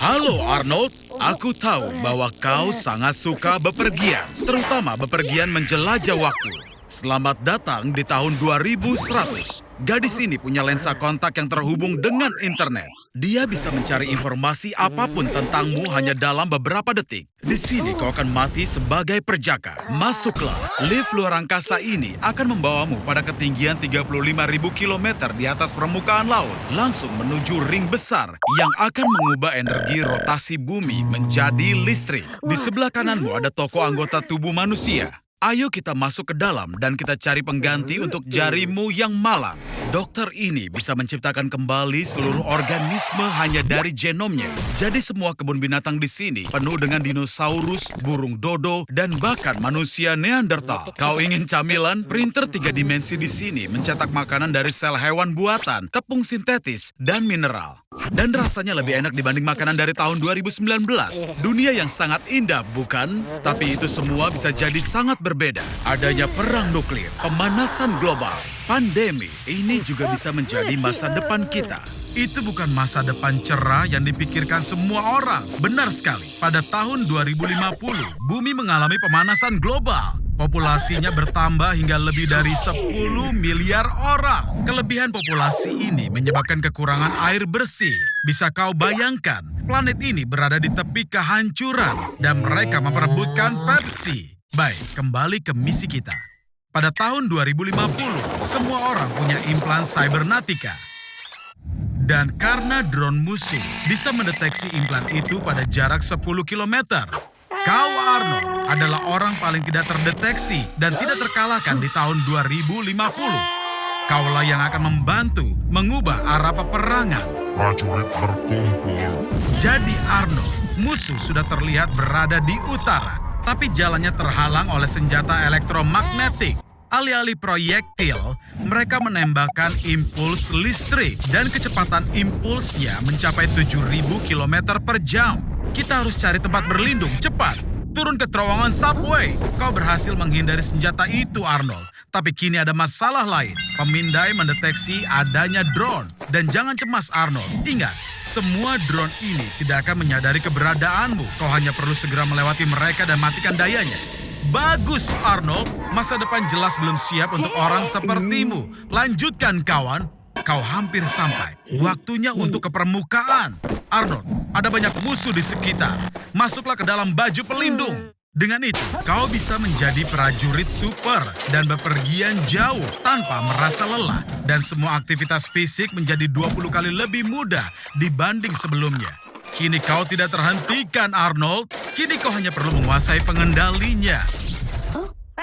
Halo Arnold, aku tahu bahwa kau sangat suka bepergian, terutama bepergian menjelajah waktu. Selamat datang di tahun 2100. Gadis ini punya lensa kontak yang terhubung dengan internet. Dia bisa mencari informasi apapun tentangmu hanya dalam beberapa detik. Di sini kau akan mati sebagai perjaka. Masuklah, lift luar angkasa ini akan membawamu pada ketinggian 35.000 km di atas permukaan laut. Langsung menuju ring besar yang akan mengubah energi rotasi bumi menjadi listrik. Di sebelah kananmu ada toko anggota tubuh manusia. Ayo kita masuk ke dalam dan kita cari pengganti untuk jarimu yang malang. Dokter ini bisa menciptakan kembali seluruh organisme hanya dari genomnya. Jadi semua kebun binatang di sini penuh dengan dinosaurus, burung dodo, dan bahkan manusia Neanderthal. Kau ingin camilan? Printer 3 dimensi di sini mencetak makanan dari sel hewan buatan, tepung sintetis, dan mineral. Dan rasanya lebih enak dibanding makanan dari tahun 2019. Dunia yang sangat indah, bukan? Tapi itu semua bisa jadi sangat berbeda. Adanya perang nuklir, pemanasan global, pandemi. Ini juga bisa menjadi masa depan kita. Itu bukan masa depan cerah yang dipikirkan semua orang. Benar sekali. Pada tahun 2050, bumi mengalami pemanasan global. Populasinya bertambah hingga lebih dari 10 miliar orang. Kelebihan populasi ini menyebabkan kekurangan air bersih. Bisa kau bayangkan, planet ini berada di tepi kehancuran dan mereka memperebutkan Pepsi. Baik, kembali ke misi kita. Pada tahun 2050, semua orang punya implan cybernatika. Dan karena drone musuh bisa mendeteksi implan itu pada jarak 10 km, kau, Arnold, adalah orang paling tidak terdeteksi dan tidak terkalahkan di tahun 2050. Kaulah yang akan membantu mengubah arah peperangan. Prajurit berkumpul. Jadi Arnold, musuh sudah terlihat berada di utara, tapi jalannya terhalang oleh senjata elektromagnetik. Alih-alih proyektil, mereka menembakkan impuls listrik dan kecepatan impulsnya mencapai 7.000 km per jam. Kita harus cari tempat berlindung, cepat. Turun ke terowongan subway. Kau berhasil menghindari senjata itu, Arnold. Tapi kini ada masalah lain. Pemindai mendeteksi adanya drone. Dan jangan cemas, Arnold. Ingat, semua drone ini tidak akan menyadari keberadaanmu. Kau hanya perlu segera melewati mereka dan matikan dayanya. Bagus, Arnold. Masa depan jelas belum siap untuk orang sepertimu. Lanjutkan, kawan. Kau hampir sampai. Waktunya untuk ke permukaan. Arnold, ada banyak musuh di sekitar. Masuklah ke dalam baju pelindung. Dengan itu, kau bisa menjadi prajurit super dan bepergian jauh tanpa merasa lelah. Dan semua aktivitas fisik menjadi 20 kali lebih mudah dibanding sebelumnya. Kini kau tidak terhentikan, Arnold. Kini kau hanya perlu menguasai pengendalinya.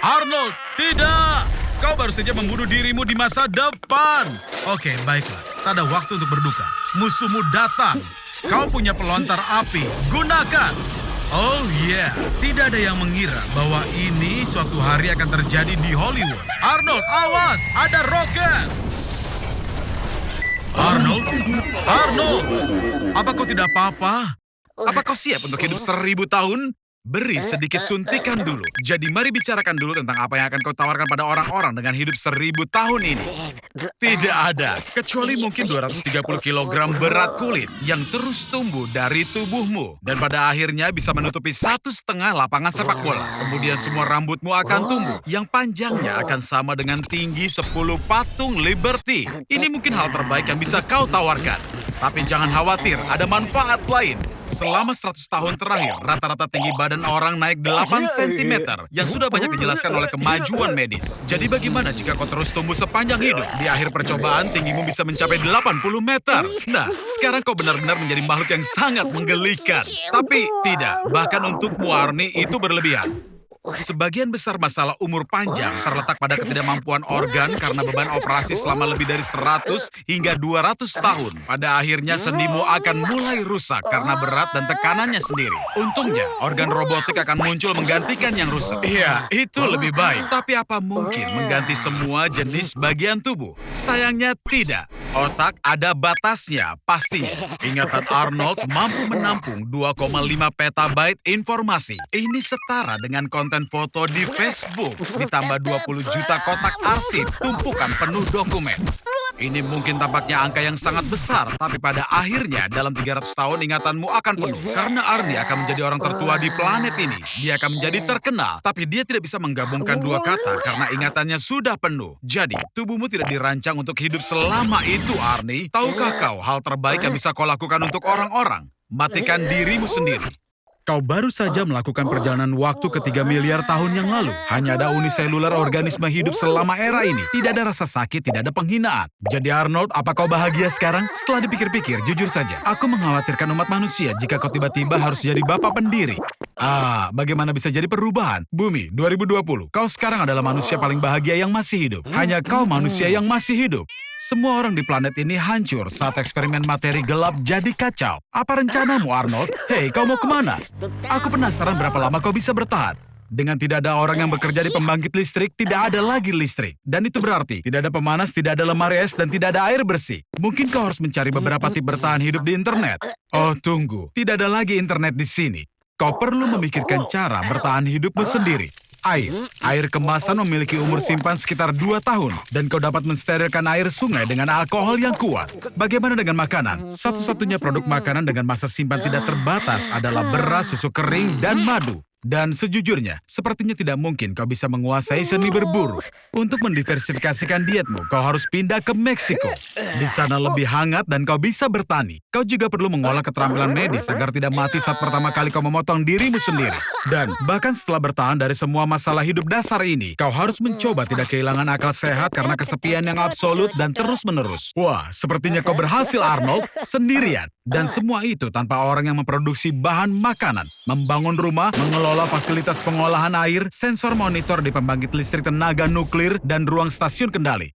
Arnold, tidak! Kau baru saja membunuh dirimu di masa depan. Oke, baiklah. Tak ada waktu untuk berduka. Musuhmu datang. Kau punya pelontar api. Gunakan. Oh yeah, tidak ada yang mengira bahwa ini suatu hari akan terjadi di Hollywood. Arnold, awas! Ada roket! Arnold? Arnold! Apa kau tidak apa-apa? Apa kau siap untuk hidup 1000 tahun? Beri sedikit suntikan dulu. Jadi mari bicarakan dulu tentang apa yang akan kau tawarkan pada orang-orang dengan hidup 1000 tahun ini. Tidak ada, kecuali mungkin 230 kg berat kulit yang terus tumbuh dari tubuhmu. Dan pada akhirnya bisa menutupi 1,5 lapangan sepak bola. Kemudian semua rambutmu akan tumbuh, yang panjangnya akan sama dengan tinggi 10 patung Liberty. Ini mungkin hal terbaik yang bisa kau tawarkan. Tapi jangan khawatir, ada manfaat lain. Selama 100 tahun terakhir, rata-rata tinggi badan orang naik 8 cm yang sudah banyak dijelaskan oleh kemajuan medis. Jadi bagaimana jika kau terus tumbuh sepanjang hidup? Di akhir percobaan, tinggimu bisa mencapai 80 meter. Nah, sekarang kau benar-benar menjadi makhluk yang sangat menggelikan. Tapi tidak, bahkan untukmu, Arnie, itu berlebihan. Sebagian besar masalah umur panjang terletak pada ketidakmampuan organ karena beban operasi selama lebih dari 100 hingga 200 tahun. Pada akhirnya sendimu akan mulai rusak karena berat dan tekanannya sendiri. Untungnya, organ robotik akan muncul menggantikan yang rusak. Iya, itu lebih baik. Tapi apa mungkin mengganti semua jenis bagian tubuh? Sayangnya tidak. Otak ada batasnya, pastinya. Ingatan Arnold mampu menampung 2,5 petabyte informasi. Ini setara dengan konten foto di Facebook, ditambah 20 juta kotak arsip, tumpukan penuh dokumen. Ini mungkin tampaknya angka yang sangat besar, tapi pada akhirnya dalam 300 tahun ingatanmu akan penuh. Karena Arnie akan menjadi orang tertua di planet ini. Dia akan menjadi terkenal, tapi dia tidak bisa menggabungkan dua kata karena ingatannya sudah penuh. Jadi, tubuhmu tidak dirancang untuk hidup selama itu, Arnie. Tahukah kau hal terbaik yang bisa kau lakukan untuk orang-orang? Matikan dirimu sendiri. Kau baru saja melakukan perjalanan waktu ke 3 miliar tahun yang lalu. Hanya ada uniseluler organisme hidup selama era ini. Tidak ada rasa sakit, tidak ada penghinaan. Jadi Arnold, apa kau bahagia sekarang? Setelah dipikir-pikir, jujur saja, aku mengkhawatirkan umat manusia jika kau tiba-tiba harus jadi bapak pendiri. Bagaimana bisa jadi perubahan? Bumi, 2020, kau sekarang adalah manusia paling bahagia yang masih hidup. Hanya kau manusia yang masih hidup. Semua orang di planet ini hancur saat eksperimen materi gelap jadi kacau. Apa rencanamu, Arnold? Hei, kau mau kemana? Aku penasaran berapa lama kau bisa bertahan. Dengan tidak ada orang yang bekerja di pembangkit listrik, tidak ada lagi listrik. Dan itu berarti tidak ada pemanas, tidak ada lemari es, dan tidak ada air bersih. Mungkin kau harus mencari beberapa tip bertahan hidup di internet. Oh, tunggu. Tidak ada lagi internet di sini. Kau perlu memikirkan cara bertahan hidupmu sendiri. Air kemasan memiliki umur simpan sekitar 2 tahun. Dan kau dapat mensterilkan air sungai dengan alkohol yang kuat. Bagaimana dengan makanan? Satu-satunya produk makanan dengan masa simpan tidak terbatas adalah beras, susu kering, dan madu. Dan sejujurnya, sepertinya tidak mungkin kau bisa menguasai seni berburu. Untuk mendiversifikasikan dietmu, kau harus pindah ke Meksiko. Di sana lebih hangat dan kau bisa bertani. Kau juga perlu mengolah keterampilan medis agar tidak mati saat pertama kali kau memotong dirimu sendiri. Dan bahkan setelah bertahan dari semua masalah hidup dasar ini, kau harus mencoba tidak kehilangan akal sehat karena kesepian yang absolut dan terus-menerus. Wah, sepertinya kau berhasil, Arnold, sendirian. Dan semua itu tanpa orang yang memproduksi bahan makanan, membangun rumah, mengelola fasilitas pengolahan air, sensor monitor di pembangkit listrik tenaga nuklir, dan ruang stasiun kendali.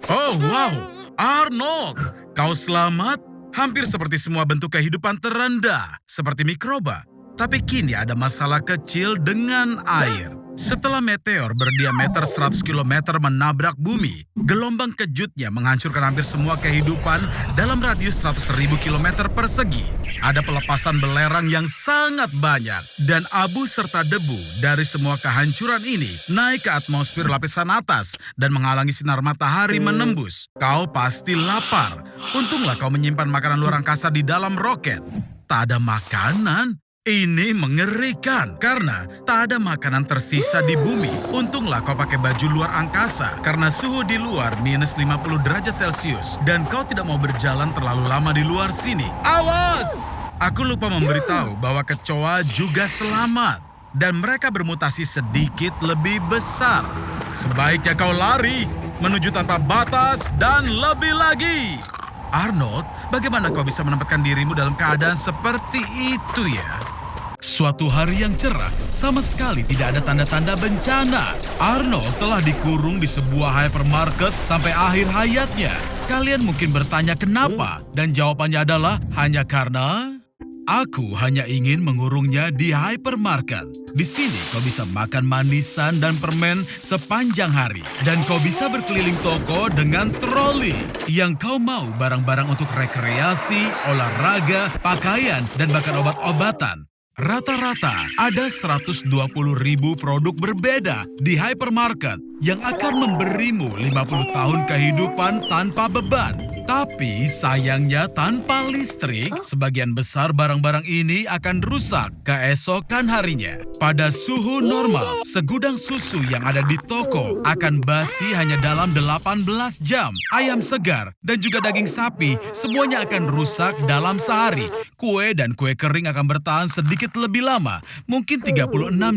Oh, wow. Arnold, kau selamat? Hampir seperti semua bentuk kehidupan terendah, seperti mikroba. Tapi kini ada masalah kecil dengan air. Setelah meteor berdiameter 100 km menabrak bumi, gelombang kejutnya menghancurkan hampir semua kehidupan dalam radius 100.000 km persegi. Ada pelepasan belerang yang sangat banyak, dan abu serta debu dari semua kehancuran ini naik ke atmosfer lapisan atas dan menghalangi sinar matahari menembus. Kau pasti lapar. Untunglah kau menyimpan makanan luar angkasa di dalam roket. Tak ada makanan. Ini mengerikan karena tak ada makanan tersisa di bumi. Untunglah kau pakai baju luar angkasa karena suhu di luar minus 50 derajat Celcius dan kau tidak mau berjalan terlalu lama di luar sini. Awas! Aku lupa memberitahu bahwa kecoa juga selamat dan mereka bermutasi sedikit lebih besar. Sebaiknya kau lari menuju tanpa batas dan lebih lagi. Arnold, bagaimana kau bisa menempatkan dirimu dalam keadaan seperti itu ya? Suatu hari yang cerah, sama sekali tidak ada tanda-tanda bencana. Arnold telah dikurung di sebuah hypermarket sampai akhir hayatnya. Kalian mungkin bertanya kenapa? Dan jawabannya adalah hanya karena aku hanya ingin mengurungnya di hypermarket. Di sini kau bisa makan manisan dan permen sepanjang hari. Dan kau bisa berkeliling toko dengan troli. Yang kau mau barang-barang untuk rekreasi, olahraga, pakaian, dan bahkan obat-obatan. Rata-rata ada 120.000 produk berbeda di hypermarket yang akan memberimu 50 tahun kehidupan tanpa beban. Tapi sayangnya tanpa listrik, sebagian besar barang-barang ini akan rusak keesokan harinya. Pada suhu normal, segudang susu yang ada di toko akan basi hanya dalam 18 jam. Ayam segar dan juga daging sapi semuanya akan rusak dalam sehari. Kue dan kue kering akan bertahan sedikit lebih lama, mungkin 36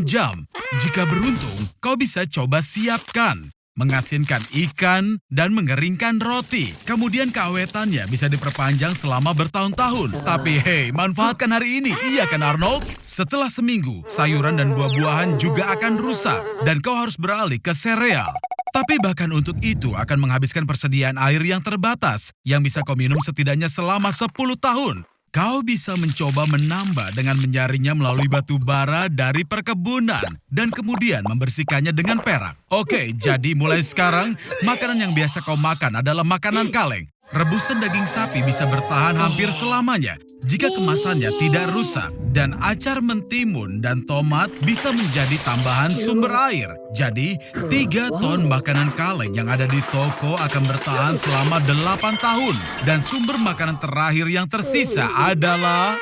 jam. Jika beruntung, kau bisa coba siapkan. Mengasinkan ikan dan mengeringkan roti. Kemudian keawetannya bisa diperpanjang selama bertahun-tahun. Tapi hey, manfaatkan hari ini, iya kan Arnold? Setelah seminggu, sayuran dan buah-buahan juga akan rusak. Dan kau harus beralih ke sereal. Tapi bahkan untuk itu akan menghabiskan persediaan air yang terbatas, yang bisa kau minum setidaknya selama 10 tahun. Kau bisa mencoba menambah dengan menyaringnya melalui batu bara dari perkebunan dan kemudian membersihkannya dengan perak. Oke, jadi mulai sekarang, makanan yang biasa kau makan adalah makanan kaleng. Rebusan daging sapi bisa bertahan hampir selamanya jika kemasannya tidak rusak. Dan acar mentimun dan tomat bisa menjadi tambahan sumber air. Jadi, 3 ton makanan kaleng yang ada di toko akan bertahan selama 8 tahun. Dan sumber makanan terakhir yang tersisa adalah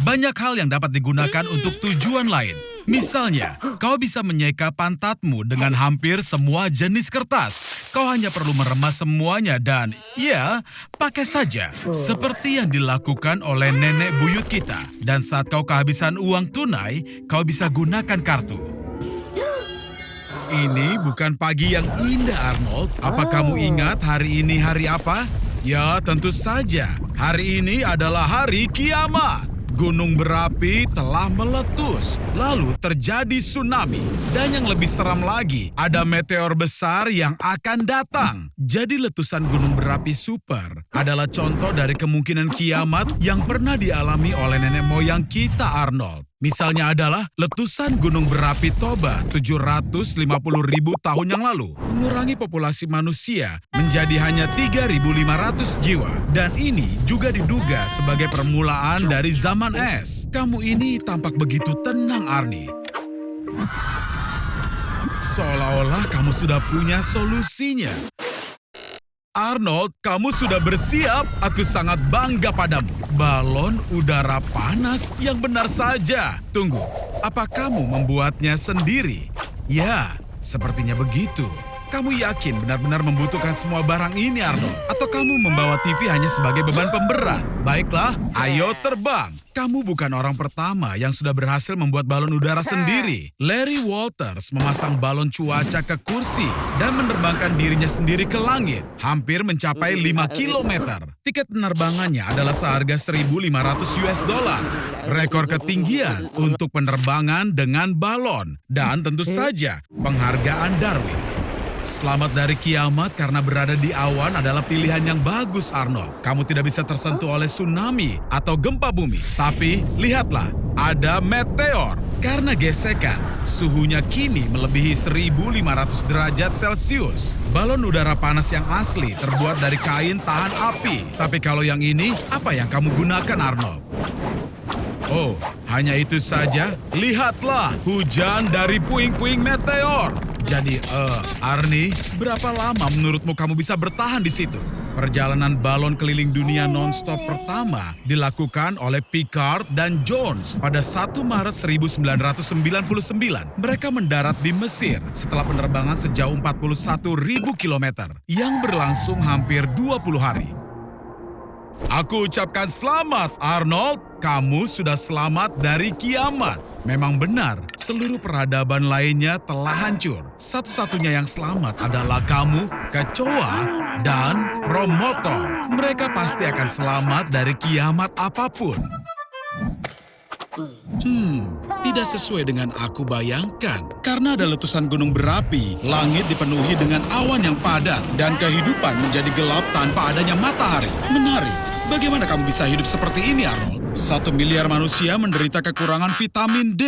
banyak hal yang dapat digunakan untuk tujuan lain. Misalnya, kau bisa menyeka pantatmu dengan hampir semua jenis kertas. Kau hanya perlu meremas semuanya dan, ya, pakai saja. Seperti yang dilakukan oleh nenek buyut kita. Dan saat kau kehabisan uang tunai, kau bisa gunakan kartu. Ini bukan pagi yang indah, Arnold. Apa kamu ingat hari ini hari apa? Ya, tentu saja. Hari ini adalah hari kiamat. Gunung berapi telah meletus, lalu terjadi tsunami. Dan yang lebih seram lagi, ada meteor besar yang akan datang. Jadi letusan gunung berapi super adalah contoh dari kemungkinan kiamat yang pernah dialami oleh nenek moyang kita, Arnold. Misalnya adalah letusan gunung berapi Toba 750.000 tahun yang lalu mengurangi populasi manusia menjadi hanya 3.500 jiwa. Dan ini juga diduga sebagai permulaan dari zaman es. Kamu ini tampak begitu tenang, Arnie. Seolah-olah kamu sudah punya solusinya. Arnold, kamu sudah bersiap. Aku sangat bangga padamu. Balon udara panas yang benar saja. Tunggu, apa kamu membuatnya sendiri? Ya, sepertinya begitu. Kamu yakin benar-benar membutuhkan semua barang ini, Arnold? Atau kamu membawa TV hanya sebagai beban pemberat? Baiklah, ayo terbang. Kamu bukan orang pertama yang sudah berhasil membuat balon udara sendiri. Larry Walters memasang balon cuaca ke kursi dan menerbangkan dirinya sendiri ke langit, hampir mencapai 5 kilometer. Tiket penerbangannya adalah seharga $1.500. Rekor ketinggian untuk penerbangan dengan balon. Dan tentu saja, penghargaan Darwin. Selamat dari kiamat karena berada di awan adalah pilihan yang bagus, Arnold. Kamu tidak bisa tersentuh oleh tsunami atau gempa bumi. Tapi, lihatlah, ada meteor. Karena gesekan, suhunya kini melebihi 1.500 derajat Celcius. Balon udara panas yang asli terbuat dari kain tahan api. Tapi kalau yang ini, apa yang kamu gunakan, Arnold? Oh, hanya itu saja? Lihatlah, hujan dari puing-puing meteor. Jadi, Arnie, berapa lama menurutmu kamu bisa bertahan di situ? Perjalanan balon keliling dunia non-stop pertama dilakukan oleh Pickard dan Jones pada 1 Maret 1999. Mereka mendarat di Mesir setelah penerbangan sejauh 41.000 kilometer yang berlangsung hampir 20 hari. Aku ucapkan selamat, Arnold. Kamu sudah selamat dari kiamat. Memang benar, seluruh peradaban lainnya telah hancur. Satu-satunya yang selamat adalah kamu, kecoa, dan promotor. Mereka pasti akan selamat dari kiamat apapun. Tidak sesuai dengan aku bayangkan. Karena ada letusan gunung berapi, langit dipenuhi dengan awan yang padat, dan kehidupan menjadi gelap tanpa adanya matahari. Menarik. Bagaimana kamu bisa hidup seperti ini, Arnold? 1 miliar manusia menderita kekurangan vitamin D.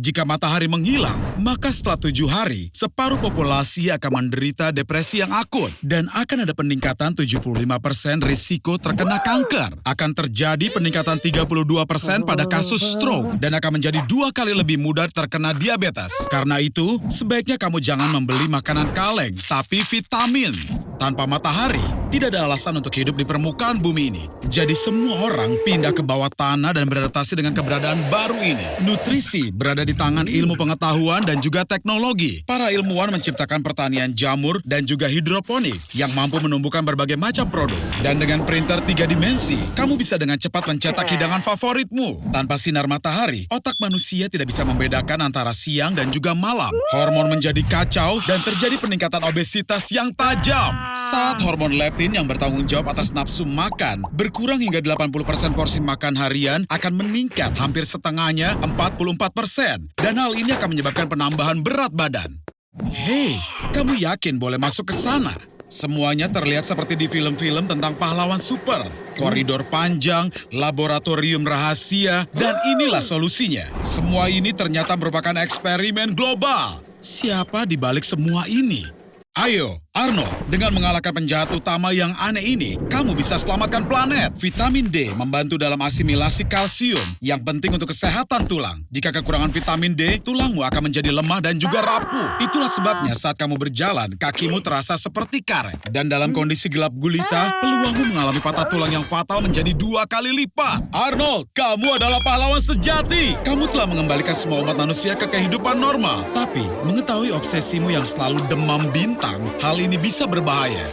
Jika matahari menghilang, maka setelah 7 hari, separuh populasi akan menderita depresi yang akut. Dan akan ada peningkatan 75% risiko terkena kanker. Akan terjadi peningkatan 32% pada kasus stroke. Dan akan menjadi 2 kali lebih mudah terkena diabetes. Karena itu, sebaiknya kamu jangan membeli makanan kaleng, tapi vitamin. Tanpa matahari, tidak ada alasan untuk hidup di permukaan bumi ini. Jadi semua orang pindah ke bawah tanah dan beradaptasi dengan keberadaan baru ini. Nutrisi berada di tangan ilmu pengetahuan dan juga teknologi. Para ilmuwan menciptakan pertanian jamur dan juga hidroponik yang mampu menumbuhkan berbagai macam produk. Dan dengan printer 3 dimensi, kamu bisa dengan cepat mencetak hidangan favoritmu. Tanpa sinar matahari, otak manusia tidak bisa membedakan antara siang dan juga malam. Hormon menjadi kacau dan terjadi peningkatan obesitas yang tajam. Saat hormon leptin yang bertanggung jawab atas nafsu makan berkurang hingga 80% porsi makan harian akan meningkat hampir setengahnya 44%. Dan hal ini akan menyebabkan penambahan berat badan. Hei, kamu yakin boleh masuk ke sana? Semuanya terlihat seperti di film-film tentang pahlawan super. Koridor panjang, laboratorium rahasia, dan inilah solusinya. Semua ini ternyata merupakan eksperimen global. Siapa di balik semua ini? Ayo, Arnold, dengan mengalahkan penjahat utama yang aneh ini, kamu bisa selamatkan planet. Vitamin D membantu dalam asimilasi kalsium yang penting untuk kesehatan tulang. Jika kekurangan vitamin D, tulangmu akan menjadi lemah dan juga rapuh. Itulah sebabnya saat kamu berjalan, kakimu terasa seperti karet. Dan dalam kondisi gelap gulita, peluangmu mengalami patah tulang yang fatal menjadi 2 kali lipat. Arnold, kamu adalah pahlawan sejati. Kamu telah mengembalikan semua umat manusia ke kehidupan normal. Tapi, mengetahui obsesimu yang selalu demam bintang, hal ini bisa berbahaya.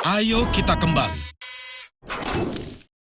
Ayo kita kembali.